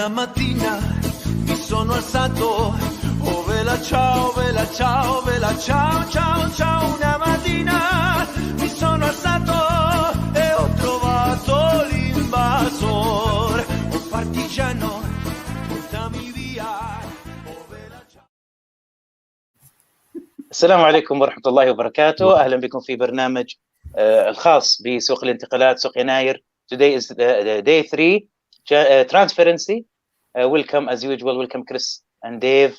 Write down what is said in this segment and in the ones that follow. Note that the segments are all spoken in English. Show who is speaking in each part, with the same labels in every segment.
Speaker 1: Una mattina mi sono alzato, oh vela ciao, vela ciao, vela ciao, ciao, ciao. Una mattina mi sono alzato e ho trovato l'invasor, un partigiano, portami via, oh vela ciao.
Speaker 2: السلام عليكم ورحمة الله وبركاته. أهلا بكم في برنامج الخاص بسوق الانتقالات سوق يناير. Today is day 3 Transferency. Welcome as usual. Welcome Chris and Dave.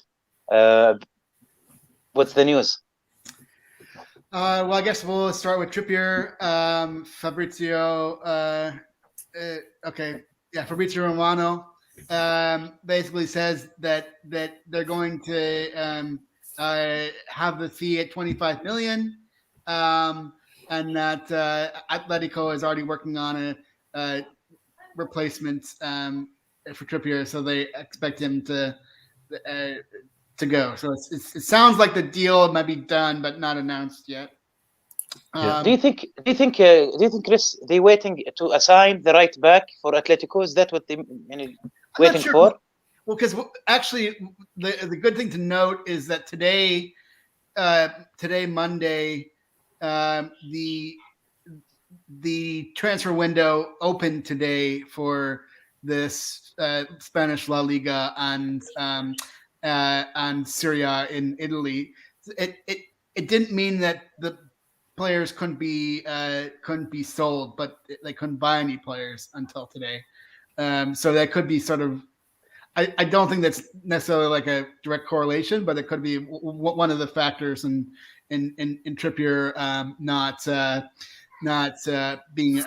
Speaker 2: What's the news?
Speaker 3: Well, I guess we'll start with Trippier. Fabrizio Romano basically says that they're going to have the fee at 25 million, and that Atletico is already working on a replacement for Trippier, so they expect him to go. So it sounds like the deal might be done, but not announced yet.
Speaker 2: Do you think, Chris, they waiting to assign the right back for Atletico? Is that what they waiting for?
Speaker 3: Well, because actually, the good thing to note is that today, Monday, the transfer window opened today for this Spanish La Liga and Serie in Italy. It didn't mean that the players couldn't be sold, but they couldn't buy any players until today. So that could be sort of. I don't think that's necessarily like a direct correlation, but it could be one of the factors in Trippier not being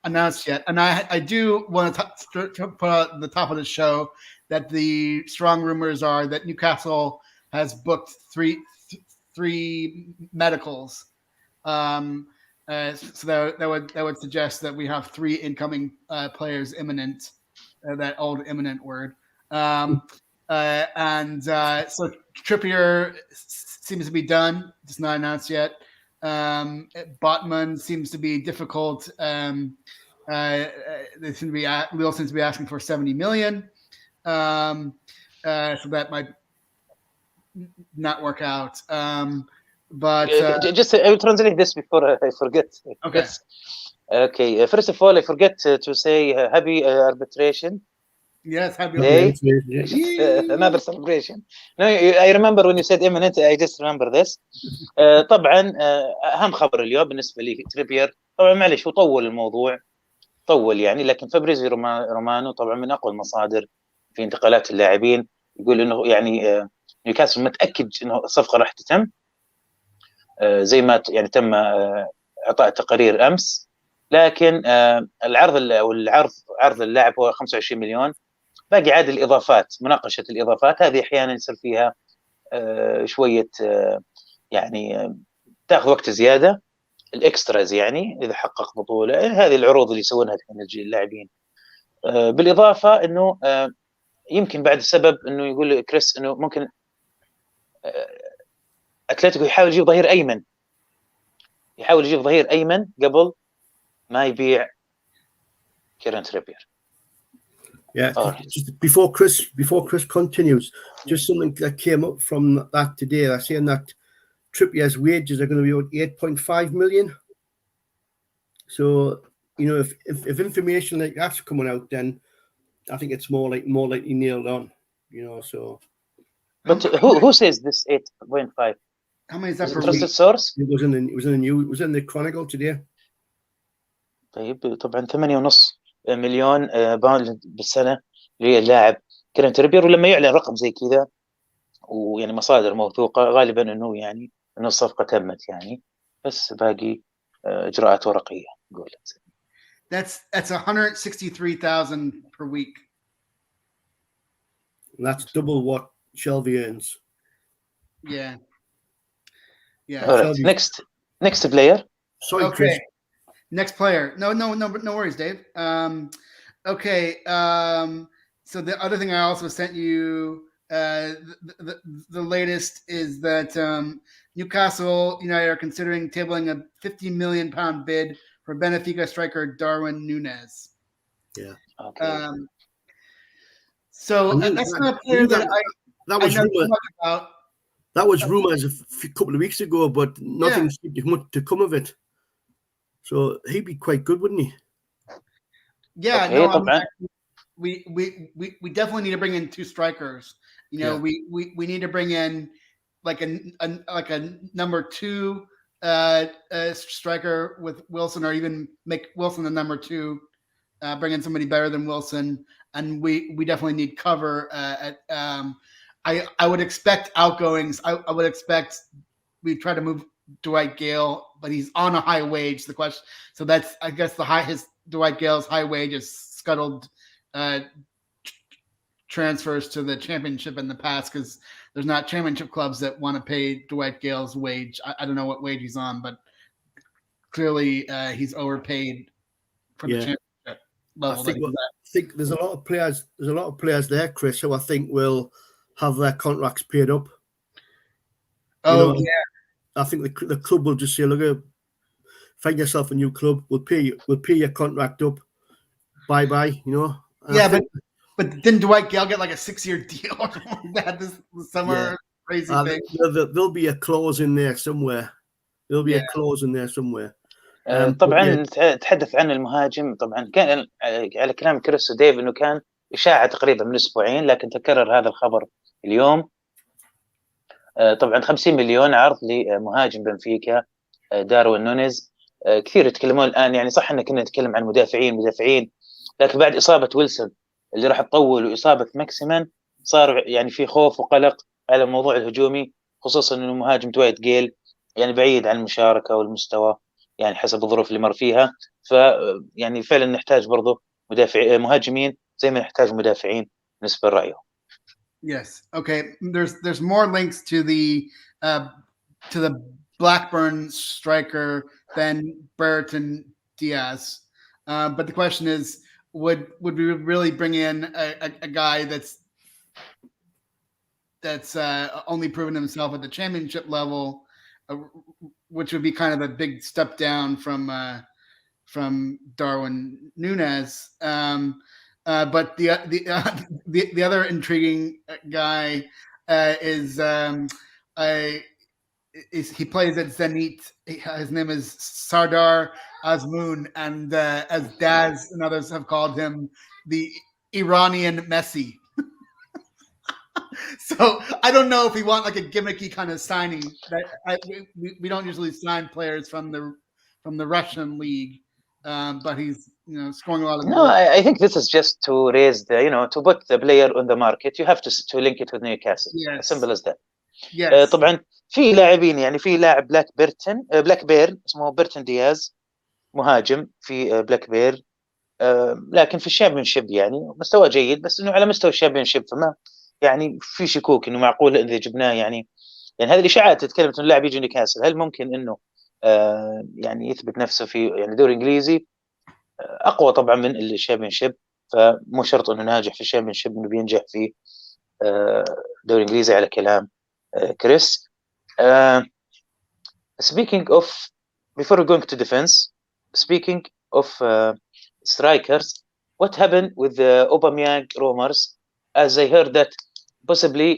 Speaker 3: announced yet. And I do want to put out at the top of the show that the strong rumors are that Newcastle has booked three medicals. So that would suggest that we have 3 incoming players imminent. That old imminent word. So Trippier seems to be done. It's not announced yet. Botman seems to be difficult. Lille seems to be asking for 70 million. So that might not work out. But
Speaker 2: just I will translate this before I forget.
Speaker 3: Okay.
Speaker 2: Yes. Okay. First of all, I forget to say happy arbitration.
Speaker 3: Yes, happy
Speaker 2: day. Another celebration. No, I remember when you said imminent. I just remember this. طبعا أهم خبر اليوم بالنسبة لي تريبير. طبعا معلش هو طول الموضوع يعني، لكن فابريزيو رومانو طبعا من أقوى المصادر في انتقالات اللاعبين يقول إنه يعني نيوكاسل متأكد إنه الصفقة راح تتم زي ما يعني تم إعطاء تقارير أمس، لكن عرض اللاعب هو 25 مليون. باقي عاد الإضافات، مناقشة الإضافات هذه أحيانا يصير فيها شوية يعني تأخذ وقت زيادة. الإكستراز يعني إذا حقق بطولة، هذه العروض اللي يسوونها اللاعبين. بالإضافة إنه يمكن بعد السبب إنه يقول كريس إنه ممكن أتلتيكو يحاول يجيب ظهير أيمن قبل ما يبيع كيران تريبير.
Speaker 4: Yeah, just before Chris continues, just something that came up from that today. They're saying that Trippier's wages are going to be about 8.5 million. So, if information like that's coming out, then I think it's more likely nailed on. So.
Speaker 2: But who says this 8.5?
Speaker 3: How many is that per
Speaker 2: trusted source?
Speaker 4: It was in the Chronicle today.
Speaker 2: طيب طبعا 8.5 مليون باوند بالسنة للاعب كيران تريبير، ولما يعلن رقم زي كذا ويعني مصادر موثوقة غالبا إنه الصفقة تمت يعني، بس باقي إجراءات ورقية. نقول
Speaker 3: That's 163,000 per week.
Speaker 4: That's double what Shelby earns.
Speaker 3: Yeah.
Speaker 2: All right. Next player.
Speaker 4: Sorry,
Speaker 3: okay.
Speaker 4: Chris.
Speaker 3: Next player. No worries, Dave. Okay. So the other thing I also sent you, the latest is that Newcastle United are considering tabling a £50 million bid for Benfica striker Darwin Núñez.
Speaker 4: Yeah.
Speaker 2: Okay.
Speaker 3: So that's not a player that
Speaker 4: that was
Speaker 3: I know
Speaker 4: rumor.
Speaker 3: too much about.
Speaker 4: That was rumors a couple of weeks ago, but nothing seemed to come of it. So he'd be quite good, wouldn't he?
Speaker 3: Yeah,
Speaker 2: okay,
Speaker 3: no,
Speaker 2: طبعا.
Speaker 3: we definitely need to bring in 2 strikers. You know, we need to bring in like a number 2 striker with Wilson, or even make Wilson the number 2. Bring in somebody better than Wilson, and we definitely need cover. I would expect outgoings. I would expect we try to move Dwight Gale, but he's on a high wage. The question, so that's I guess his Dwight Gale's high wage is scuttled transfers to the championship in the past, because there's not championship clubs that want to pay Dwight Gale's wage. I don't know what wage he's on, but clearly he's overpaid for the championship level.
Speaker 4: I think there's a lot of players. There's a lot of players there, Chris, who I think will have their contracts paid up.
Speaker 3: Yeah.
Speaker 4: I think the club will just say, "Look, find yourself a new club. We'll pay your contract up. Bye bye." And
Speaker 3: but didn't Dwight Gale get like a 6-year deal or something like that this summer? Crazy thing.
Speaker 4: There'll be a clause in there somewhere. A clause in there somewhere.
Speaker 2: طبعا تحدث عن المهاجم. طبعا كان على كلام كريس وديف انه كان اشاعه تقريبا من اسبوعين، لكن تكرر هذا الخبر اليوم. طبعا 50 مليون عرض لمهاجم بنفيكا داروين نونيز. كثير يتكلمون الان، يعني صح ان كنا نتكلم عن مدافعين، لكن بعد اصابه ويلسون اللي راح تطول واصابه ماكسيمان صار يعني في خوف وقلق على الموضوع الهجومي، خصوصا انه مهاجم دوايت جيل يعني بعيد عن المشاركه والمستوى يعني حسب الظروف اللي مر فيها. ف يعني فعلا نحتاج برضه مهاجمين زي ما نحتاج مدافعين بالنسبه لرايه.
Speaker 3: Yes. Okay. There's more links to the Blackburn striker than Brereton Diaz. But the question is, would we really bring in a guy that's only proven himself at the championship level, which would be kind of a big step down from Darwin Núñez. But the other intriguing guy is he plays at Zenit. His name is Sardar Azmoun, and as Daz and others have called him, the Iranian Messi. So I don't know if we want like a gimmicky kind of signing. We don't usually sign players from the Russian league, but he's scoring a lot of goals.
Speaker 2: No, I think this is just to raise the to put the player on the market. You have to link it with Newcastle.
Speaker 3: Yes.
Speaker 2: As simple as that.
Speaker 3: Yes.
Speaker 2: طبعا في لاعبين، يعني في لاعب بلاك بير اسمه بيرتون دياز، مهاجم في بلاك بير، لكن في الشامبيونشيب يعني مستوى جيد، بس انه على مستوى الشامبيونشيب فما يعني في شكوك انه معقول اذا جبناه يعني هذه الاشاعات تتكلم انه اللاعب يجي نيوكاسل، هل ممكن انه يعني يثبت نفسه في يعني دوري انجليزي اقوى طبعا من الشامبيونشيب، فمو شرط انه ناجح في الشامبيونشيب انه بينجح في دوري انجليزي على كلام كريس. Speaking of, before we're going to defense, speaking of strikers, what happened with the Aubameyang rumors? As I heard that possibly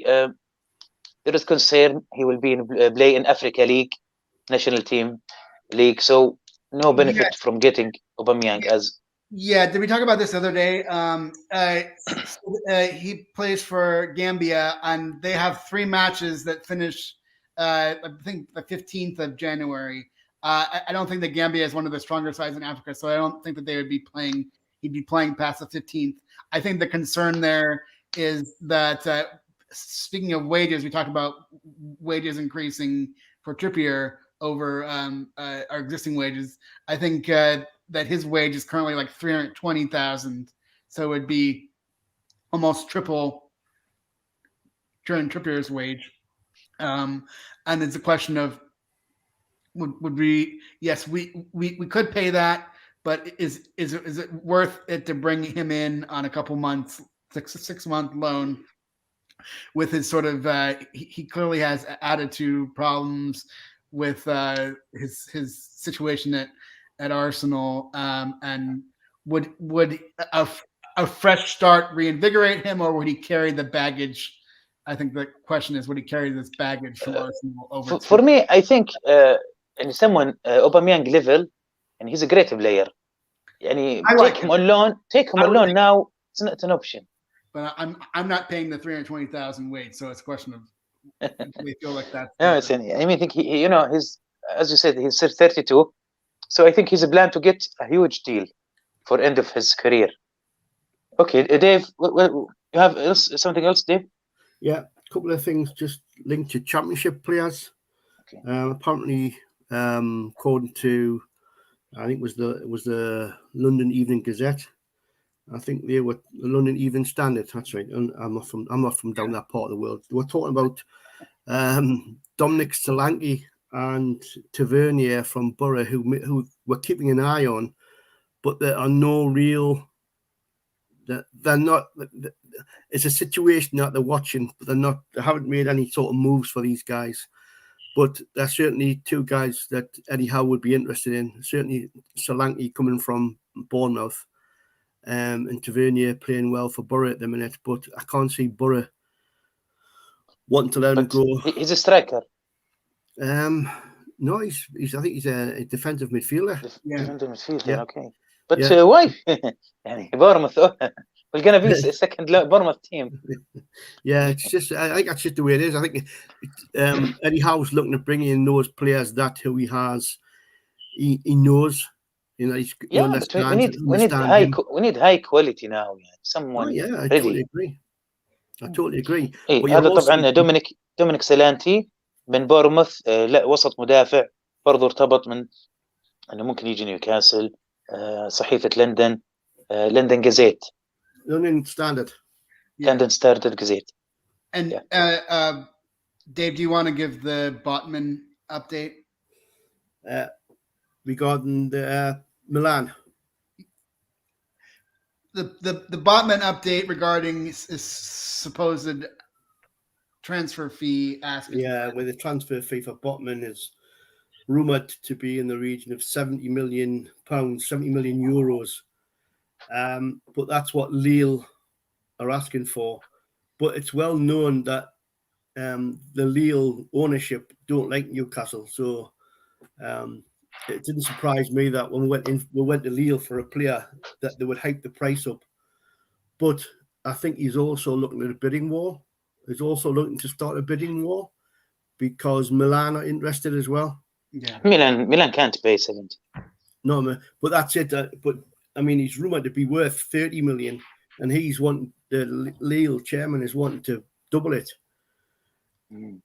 Speaker 2: there is concern he will be play in Africa League, national team league, so no benefit from getting Aubameyang as.
Speaker 3: Yeah, did we talk about this the other day? He plays for Gambia, and they have 3 matches that finish, I think, the 15th of January. I don't think that Gambia is one of the stronger sides in Africa, so I don't think that they would be playing. He'd be playing past the 15th. I think the concern there is that, speaking of wages, we talked about wages increasing for Trippier over our existing wages. I think that his wage is currently like 320,000, so it would be almost triple Trippier's wage. And it's a question of would we? Yes, we could pay that, but is it worth it to bring him in on a couple months, 6-month loan with his sort of he clearly has attitude problems with his situation at Arsenal, and would a fresh start reinvigorate him, or would he carry the baggage? I think the question is, would he carry this baggage from Arsenal over?
Speaker 2: For me, I think someone Aubameyang level, and he's a great player. Take him on loan now. It's not an option.
Speaker 3: But I'm not paying the 320,000 wage, so it's a question of we feel like that.
Speaker 2: No, it's I think he he's, as you said, he's 32, so I think he's a plan to get a huge deal for end of his career. Okay, Dave, you have something else, Dave?
Speaker 4: Yeah, a couple of things just linked to Championship players.
Speaker 2: Okay.
Speaker 4: Apparently, according to, I think it was the London Evening Gazette. I think they were the London Evening Standard. That's right. And I'm not from down that part of the world. They were talking about Dominic Solanke and Tavernier from Borough, who we're keeping an eye on, but there are no real. They're not. It's a situation that they're watching, but they haven't made any sort of moves for these guys. But there's certainly two guys that Eddie Howe would be interested in. Certainly Solanke coming from Bournemouth, and Tavernier playing well for Borough at the minute. But I can't see Borough wanting to let him go.
Speaker 2: He's a striker.
Speaker 4: No, he's. I think he's a defensive midfielder.
Speaker 2: Defensive midfielder.
Speaker 4: Yeah.
Speaker 2: Okay. But why? Bournemouth. We're going to be a second Bournemouth team.
Speaker 4: Yeah, it's just. I think that's just the way it is. I think Eddie Howe's looking to bring in those players that who he has. He knows. He's we need high quality now. Someone. I totally agree.
Speaker 2: هذا طبعا دومينيك سلانتي من بورموث، لا وسط مدافع برضو ارتبط من انه ممكن يجي نيوكاسل. صحيفة لندن جازيت.
Speaker 4: London Standard.
Speaker 2: London Standard Gazette.
Speaker 3: And Dave, do you want to give the Botman update
Speaker 4: regarding the Milan?
Speaker 3: The Botman update regarding his supposed transfer fee asking.
Speaker 4: Yeah, where the transfer fee for Botman is rumored to be in the region of £70 million, 70 million euros. But that's what Lille are asking for. But it's well known that the Lille ownership don't like Newcastle. So it didn't surprise me that when we went to Lille for a player that they would hike the price up. But I think he's also looking at a bidding war. He's also looking to start a bidding war because Milan are interested as well.
Speaker 2: Yeah, Milan can't pay 70.
Speaker 4: No, but that's it. But I mean, he's rumored to be worth 30 million, and he's wanting the Lille chairman is wanting to double it.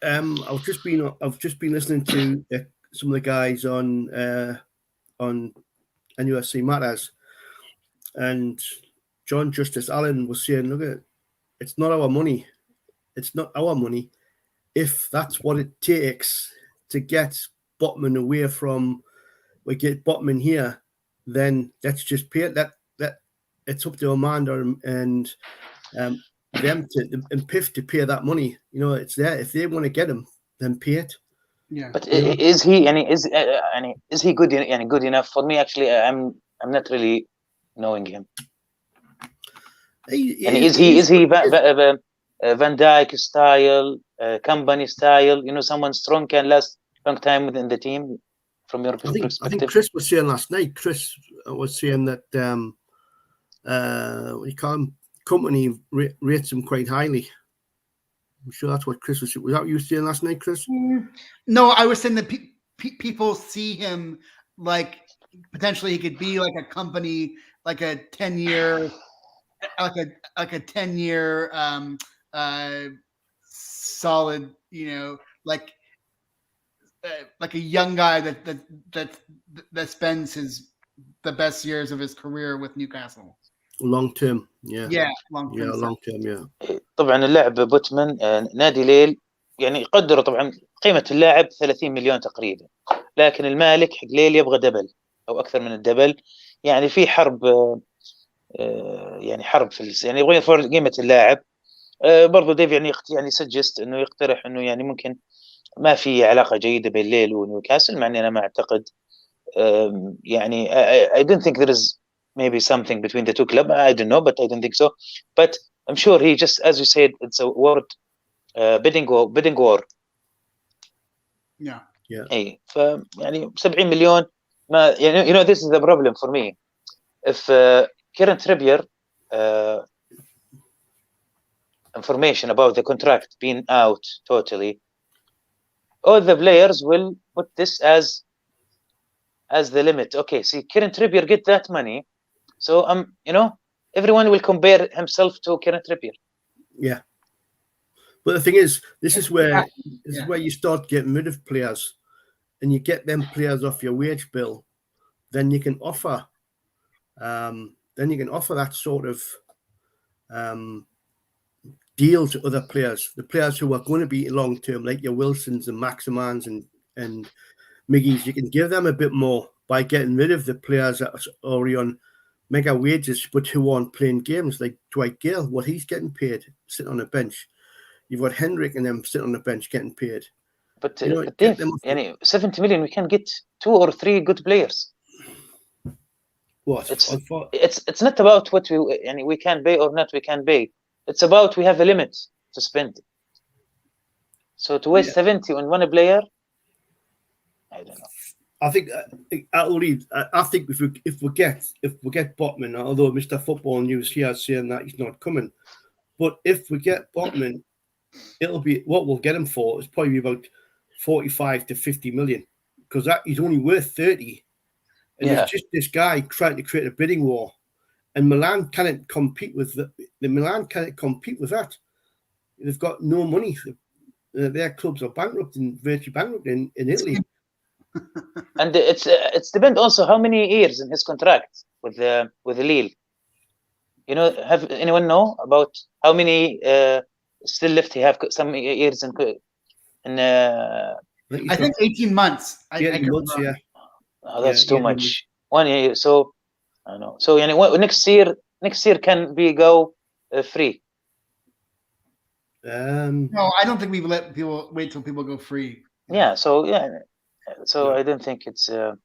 Speaker 4: I've just been listening to some of the guys on NUSC Matters, and John Justice Allen was saying, "Look, it's not our money. It's not our money. If that's what it takes to get Botman away from, we get Botman here, then let's just pay it. That it's up to Amanda and them and Piff to pay that money. It's there. If they want to get him, then pay it."
Speaker 2: Yeah. But is he good? Good enough for me? Actually, I'm not really knowing him. Is he Van Dijk style, company style? Someone strong can last long time within the team. From your perspective,
Speaker 4: I think Chris was saying last night. Chris was saying that company rates him quite highly. I'm sure that's what Chris was. Was that what you were saying last night, Chris?
Speaker 3: No, I was saying that people see him like potentially he could be like a company, like a 10-year, like a 10-year solid, like a young guy that spends the best years of his career with Newcastle.
Speaker 4: Long term,
Speaker 3: long term.
Speaker 2: طبعا اللاعب بوتمان نادي ليل يقدروا طبعا قيمة اللاعب 30 مليون تقريبا، لكن المالك حق ليل يبغى دبل أو أكثر من الدبل. في حرب حرب في يبغى يرفع قيمة اللاعب. برضو ديف سجست إنه يقترح إنه ممكن ما في علاقة جيدة بين ليل ونيوكاسل، مع أني أنا ما أعتقد. I don't think there is maybe something between the two clubs. I don't know, but I don't think so. But I'm sure he just, as you said, it's a word bidding war.
Speaker 3: Yeah.
Speaker 2: اي يعني 70 مليون ما يعني you know this is the problem for me. If Kieran Trippier information about the contract being out totally, all the players will put this as the limit. Okay, see, Kieran Trippier get that money, so you know, everyone will compare himself to Kieran Trippier.
Speaker 4: Yeah, but the thing is, this is where you start getting rid of players, and you get them players off your wage bill. Then you can offer, that sort of deal to other players, the players who are going to be long term, like your Wilsons and Maximans and Miggies. You can give them a bit more by getting rid of the players that are already on mega wages, but who aren't playing games, like Dwight Gale, what he's getting paid sitting on a bench. You've got Hendrick and them sitting on the bench getting paid.
Speaker 2: But, you know, but Dave, 70 million, we can get 2 or 3 good players.
Speaker 4: What?
Speaker 2: It's not about what we can pay or not we can pay. It's about we have a limit to spend. So to waste 70 on one player, I don't know.
Speaker 4: I think I think if we get Botman, although Mr. Football News here is saying that he's not coming, but if we get Botman, it'll be what we'll get him for. It's probably about 45 to 50 million, because he's only worth 30, and it's just this guy trying to create a bidding war, and Milan can't compete with Milan can't compete with that. They've got no money. Their clubs are bankrupt and virtually bankrupt in Italy.
Speaker 2: And it's depend also how many years in his contract with Lille. You know, have anyone know about how many still left? He have some years in.
Speaker 3: I think 18 months.
Speaker 4: 18 months, yeah.
Speaker 2: Oh, that's too much. 1 year. So I don't know. So next year can be go free.
Speaker 3: No, I don't think we let people wait till people go free.
Speaker 2: Yeah. So I don't think it's.
Speaker 4: No,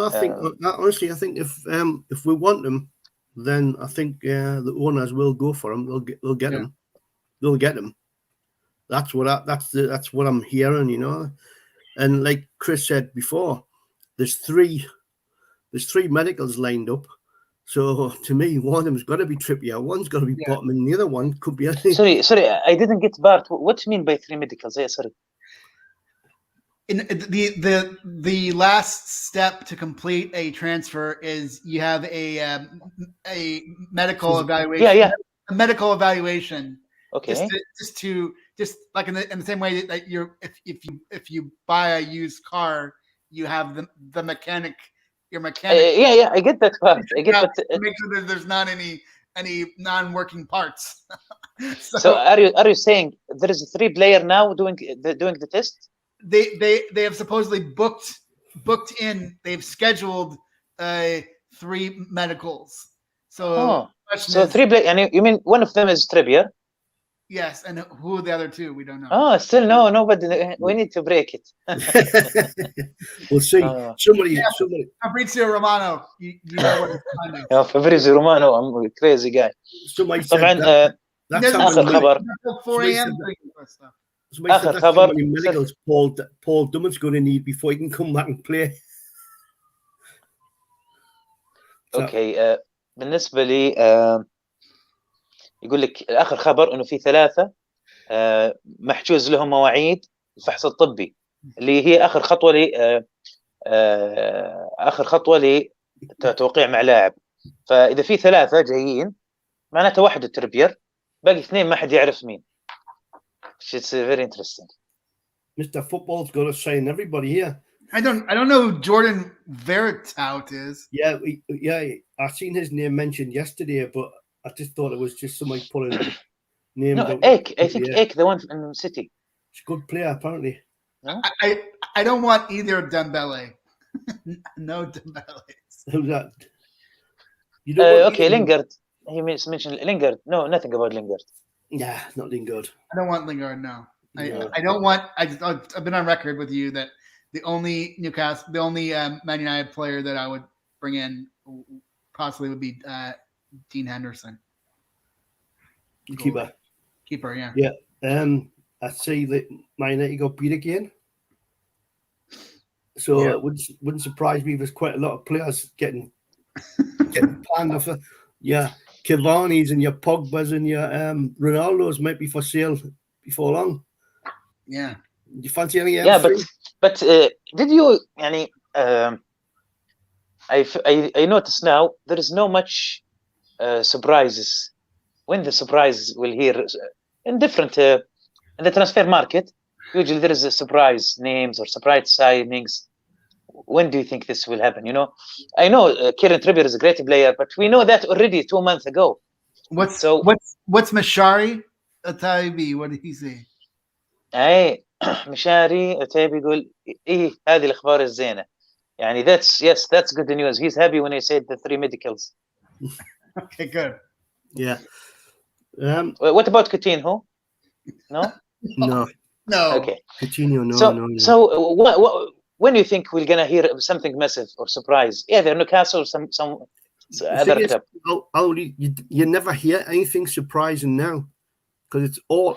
Speaker 4: I think honestly, I think if we want them, then I think the owners will go for them. They'll get them. They'll get them. That's what I'm hearing, you know. And like Chris said before, there's three medicals lined up. So to me, one of them's got to be Trippier, one's got to be Botman, and the other one could be.
Speaker 2: Sorry, I didn't get Bart. What do you mean by 3 medicals? Sorry.
Speaker 3: In the last step to complete a transfer is you have a medical evaluation.
Speaker 2: Yeah.
Speaker 3: A medical evaluation.
Speaker 2: Okay.
Speaker 3: Just like in the same way that if you buy a used car, you have the mechanic. Your mechanic.
Speaker 2: Yeah, I get that part. I get that.
Speaker 3: Make sure that there's not any non-working parts.
Speaker 2: So are you saying there is a 3 player now doing the test?
Speaker 3: They have supposedly booked in. They've scheduled 3 medicals. So
Speaker 2: 3 players. And you mean one of them is Trippier?
Speaker 3: Yes, and who are the other 2? We don't know.
Speaker 2: Oh, still no, but we need to break it.
Speaker 4: We'll see. Somebody.
Speaker 3: Fabrizio Romano, you know what it's finding.
Speaker 2: Yeah, Fabrizio Romano, I'm a crazy guy.
Speaker 4: Somebody said
Speaker 2: آخر خبر.
Speaker 3: 4 a.m.
Speaker 4: آخر خبر. Medicals Paul Dummon's going to need before he can come back and play.
Speaker 2: Okay, بالنسبة لي يقول لك آخر خبر إنه في 3 محجوز لهم مواعيد الفحص الطبي اللي هي آخر خطوة لتوقيع مع لاعب. فإذا في 3 جايين معناته 1 تربير، باقي 2 ما حد يعرف مين. It's very interesting.
Speaker 4: Mr. Football's got to sign everybody here.
Speaker 3: I don't know who Jordan Veritout is.
Speaker 4: Yeah, I seen his name mentioned yesterday, but I just thought it was just somebody pulling name.
Speaker 2: No, Ek. I think Ek, the one in the City.
Speaker 4: He's a good player, apparently.
Speaker 2: No?
Speaker 3: I don't want either Dembele. No Dembele.
Speaker 4: Who's that?
Speaker 2: Okay, Lingard. He mentioned Lingard. No, nothing about Lingard.
Speaker 4: Yeah, not Lingard.
Speaker 3: I don't want Lingard. No, I don't want. I've been on record with you that the only Man United player that I would bring in possibly would be Dean Henderson. Keeper, yeah.
Speaker 4: Yeah. I see that Man United got beat again. So it wouldn't surprise me if there's quite a lot of players getting planned off. Yeah, Cavani's and your Pogba's and your Ronaldo's might be for sale before long.
Speaker 3: Yeah.
Speaker 4: Do you fancy any?
Speaker 2: Yeah, but did you? I notice now there is no much surprises. When the surprise will hear in different in the transfer market, usually there is a surprise names or surprise signings. When do you think this will happen? You know, I know Kieran Trippier is a great player, but we know that already 2 months ago.
Speaker 3: What's Mashari Ataibi? What did he say?
Speaker 2: اي مشاري أتيبي يقول ايه هذه الاخبار الزينه يعني that's good news. He's happy when I said the 3 medicals.
Speaker 3: Okay, good.
Speaker 4: Yeah.
Speaker 2: What about Coutinho? No. Okay.
Speaker 4: Coutinho, no.
Speaker 2: So when do you think we're gonna hear something massive or surprise? Either Newcastle or some other club.
Speaker 4: You never hear anything surprising now because it's all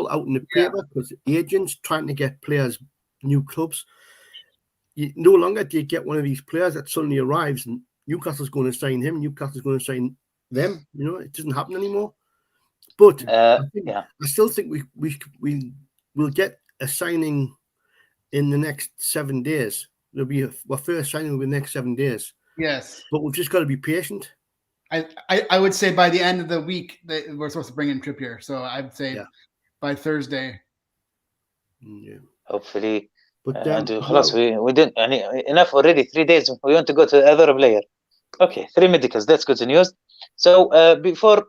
Speaker 4: out in the paper because agents trying to get players new clubs. No longer do you get one of these players that suddenly arrives and Newcastle's going to sign him, Newcastle's going to sign them. You know, it doesn't happen anymore. But I still think we will get a signing in the next 7 days. There'll be our first signing will be the next 7 days.
Speaker 3: Yes,
Speaker 4: but we've just got to be patient.
Speaker 3: I would say by the end of the week that we're supposed to bring in Trippier. So I'd say by Thursday.
Speaker 4: Yeah,
Speaker 2: hopefully.
Speaker 4: But
Speaker 2: خلاص we didn't enough already. 3 days. We want to go to the other player. Okay, 3 medicals. That's good news. So before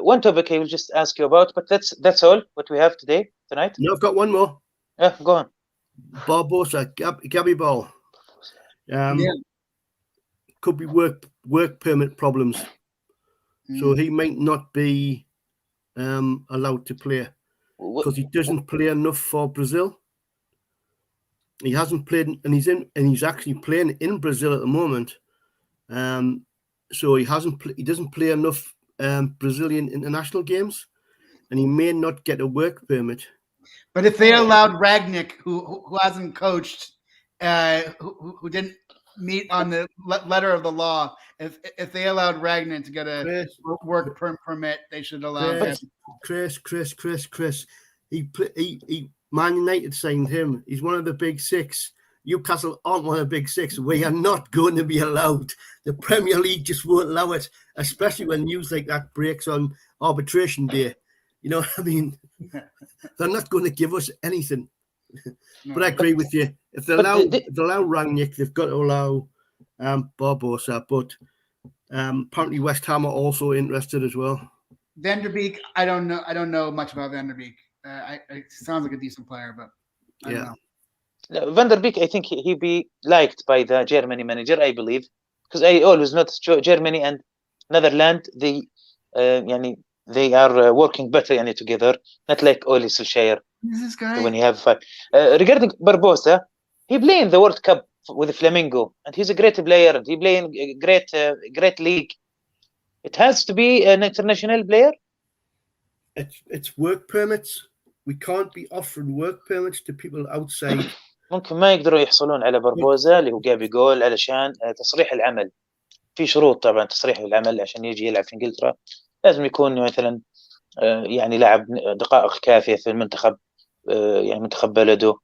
Speaker 2: one topic I will just ask you about, but that's all what we have tonight.
Speaker 4: No, I've got one more.
Speaker 2: Yeah, go on.
Speaker 4: Barbosa, Gabby Ball. Could be work permit problems, so he might not be allowed to play because he doesn't play enough for Brazil. He hasn't played, and he's actually playing in Brazil at the moment. So he doesn't play enough Brazilian international games, and he may not get a work permit.
Speaker 3: But if they allowed Ragnick, who hasn't coached, who didn't meet on the letter of the law, if they allowed Ragnick to get a work permit, they should allow him.
Speaker 4: Chris. He Man United signed him. He's one of the big 6. Newcastle aren't one of the big 6. We are not going to be allowed. The Premier League just won't allow it, especially when news like that breaks on arbitration day. You know what I mean? They're not going to give us anything. But I agree with you. If they allow Rangnick, they've got to allow Barbosa. But apparently West Ham are also interested as well.
Speaker 3: Van der Beek, I don't know much about Van der Beek. It sounds like a decent player, but I don't know.
Speaker 2: Van der Beek, I think he'd be liked by the Germany manager, I believe, because I always noticed Germany and Netherlands, they are working better together, not like Ole Solskjaer.
Speaker 3: This guy?
Speaker 2: When you have 5. Regarding Barbosa, he played in the World Cup with Flamengo, and he's a great player, and he played in a great league. It has to be an international player.
Speaker 4: It's work permits. We can't be offering work permits to people outside.
Speaker 2: ممكن ما يقدروا يحصلون على بربوزا اللي هو جابي جول علشان تصريح العمل. في شروط طبعا تصريح العمل عشان يجي يلعب في انجلترا لازم يكون مثلا لعب دقائق كافية في المنتخب منتخب بلده.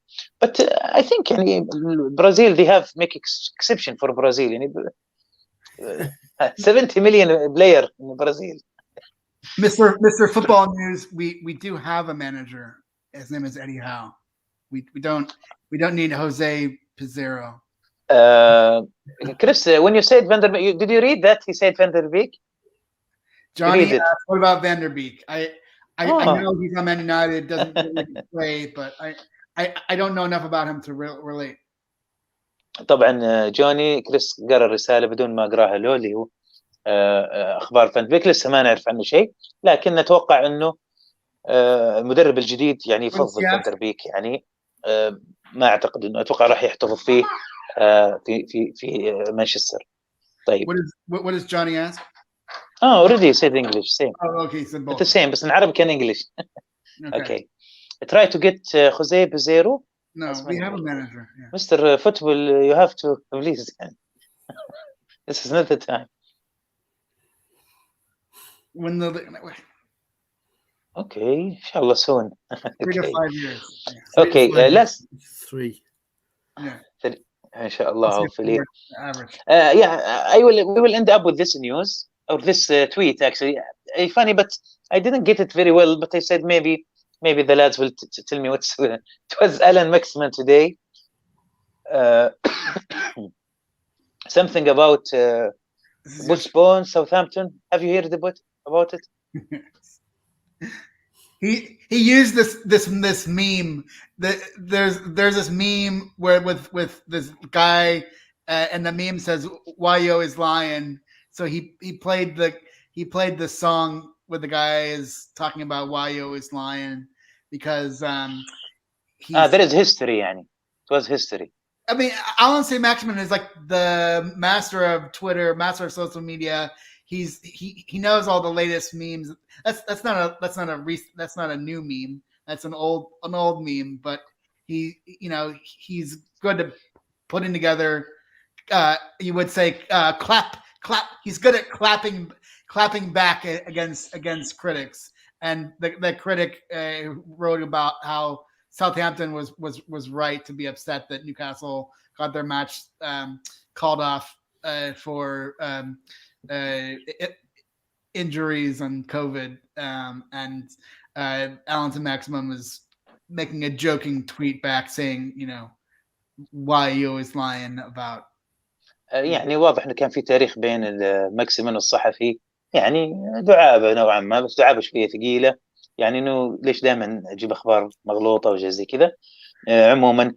Speaker 2: But I think Brazil they have make exception for Brazil 70 million player in Brazil.
Speaker 3: Mr. Football News, we do have a manager. His name is Eddie Howe. We don't need Jose Pizarro.
Speaker 2: Chris, when you said Van der Beek, did you read that he said Van der Beek?
Speaker 3: Johnny asked, what about Van der Beek? I know he's on Man United, doesn't really play, but I don't know enough about him to relate.
Speaker 2: طبعا جوني كريس قرأ الرسالة بدون ما أقراها له اللي هو أخبار فان بيك لسه ما نعرف عنه شيء لكن نتوقع أنه المدرب الجديد يفضل فان در بيك ما أعتقد أنه أتوقع راح يحتفظ فيه في مانشستر. طيب.
Speaker 3: What does Johnny ask?
Speaker 2: Already said English. Same.
Speaker 3: Oh, okay. Said both.
Speaker 2: The same, بس العربي كان English. Okay. Try to get Jose Bezero.
Speaker 3: No, we have a manager. Yeah.
Speaker 2: Mr. Football, you have to please. This is not the time.
Speaker 3: When the
Speaker 2: Okay, inshallah soon.
Speaker 3: 3 to 5 years.
Speaker 2: Yeah. Okay, last
Speaker 4: 3.
Speaker 3: Yeah.
Speaker 2: Inshallah, hopefully.
Speaker 3: Average.
Speaker 2: Yeah, we will end up with this news or this tweet actually. Funny, but I didn't get it very well. But I said maybe the lads will tell me what's. It was Alan Maximan today. Something about postpone Southampton. Have you heard about it?
Speaker 3: He used this meme. There's this meme where with this guy, and the meme says "Wayo is lying." So he played the song where the guy is talking about Wayo is lying because
Speaker 2: there is history, yani. It was history.
Speaker 3: I mean, Alan St. Maximin is like the master of Twitter, master of social media. He knows all the latest memes. That's not a new meme. That's an old meme, but he's good at putting together. You would say clap. He's good at clapping back against critics. And the critic wrote about how Southampton was right to be upset that Newcastle got their match called off for injuries and COVID, and Alan St. Maximin was making a joking tweet back saying, why you always lying about.
Speaker 2: يعني واضح انه كان في تاريخ بين الماكسيمين والصحفي، يعني دعابه نوعا ما، بس دعابه شويه ثقيله، يعني انه ليش دائما اجيب اخبار مغلوطه وجا زي كذا. عموما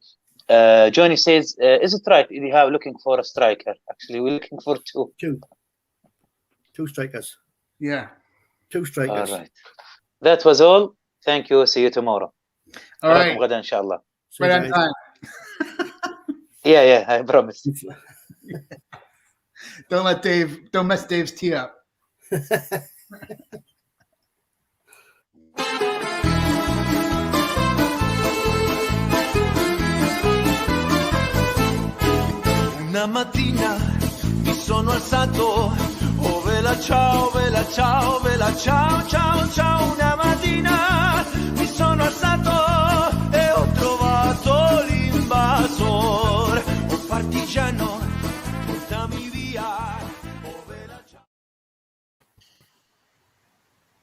Speaker 2: Johnny says, is it right if you have looking for a striker? Actually, we're looking for
Speaker 4: two strikers.
Speaker 3: Yeah.
Speaker 4: 2 strikers.
Speaker 2: All right. That was all. Thank you. See you tomorrow.
Speaker 3: All right.
Speaker 2: غدا إن شاء الله.
Speaker 3: Right on time.
Speaker 2: Yeah, I promise.
Speaker 3: Don't mess Dave's tee up.
Speaker 1: Una mattina mi sono alzato, oh vela ciao, vela ciao, vela ciao, ciao, ciao. Una mattina mi sono alzato